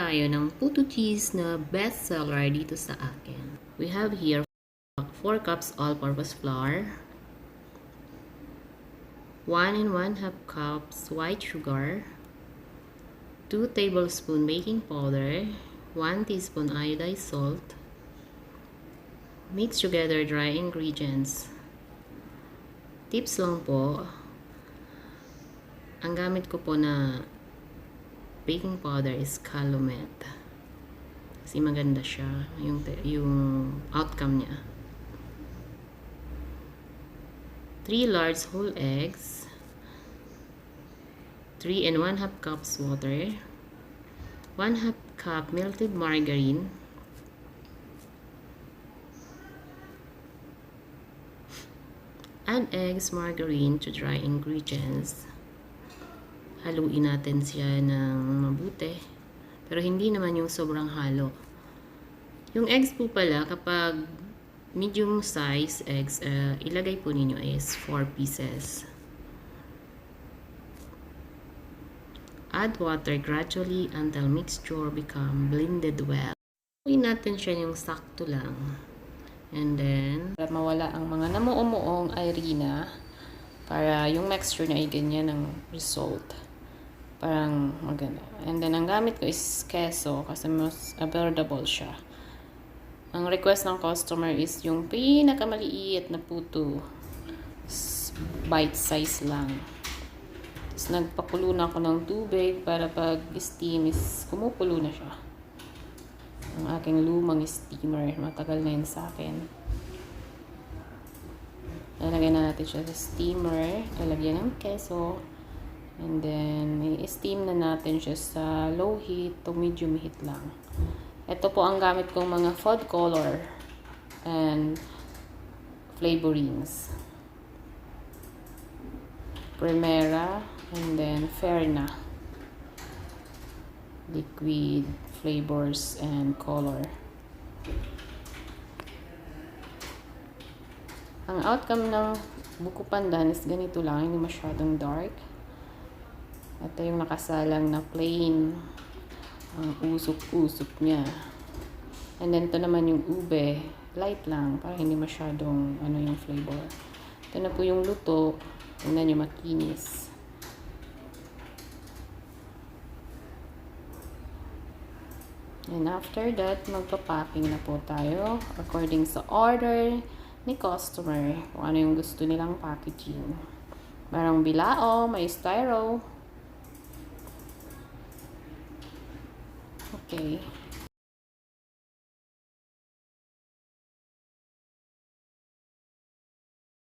tayo ng Puto Cheese na bestseller dito sa akin. We have here 4 cups all-purpose flour, 1 and 1/2 cups white sugar, 2 tablespoons baking powder, 1 teaspoon iodized salt. Mix together dry ingredients. Tips lang po, ang gamit ko po na baking powder is Calumet. Kasi maganda siya, yung outcome niya. 3 large whole eggs, 3 and 1/2 cups water, 1/2 cup melted margarine, add eggs, margarine to dry ingredients. Haluin natin siya ng mabuti. Pero hindi naman yung sobrang halo. Yung eggs po pala, kapag medium size eggs, ilagay po ninyo is 4 pieces. Add water gradually until mixture become blended well. Haluin natin siya yung sakto lang. And then, para mawala ang mga namuumuong irina, para yung mixture na ay ganyan ang result. Parang maganda. And then, ang gamit ko is queso kasi mas affordable siya. Ang request ng customer is yung pinakamaliit na puto. Bite size lang. Tapos nagpakulo na ako ng tubig para pag steam is kumukulo na siya. Ang aking lumang steamer. Matagal na yun sa akin. Lalagyan na natin siya sa steamer. Lalagyan ng queso. And then, i-steam na natin siya sa low heat to medium heat lang. Ito po ang gamit kong mga food color and flavorings. Primera and then Ferna. Liquid flavors and color. Ang outcome ng buko pandan is ganito lang, hindi masyadong dark. Ito yung nakasalang na plain. Ang usok-usok niya. And then, ito naman yung ube. Light lang, para hindi masyadong yung flavor. Ito na po yung luto. Tingnan nyo, makinis. And after that, magpa-packing na po tayo according sa order ni customer. Kung ano yung gusto nilang packaging. Merong bilao, may styro. Okay.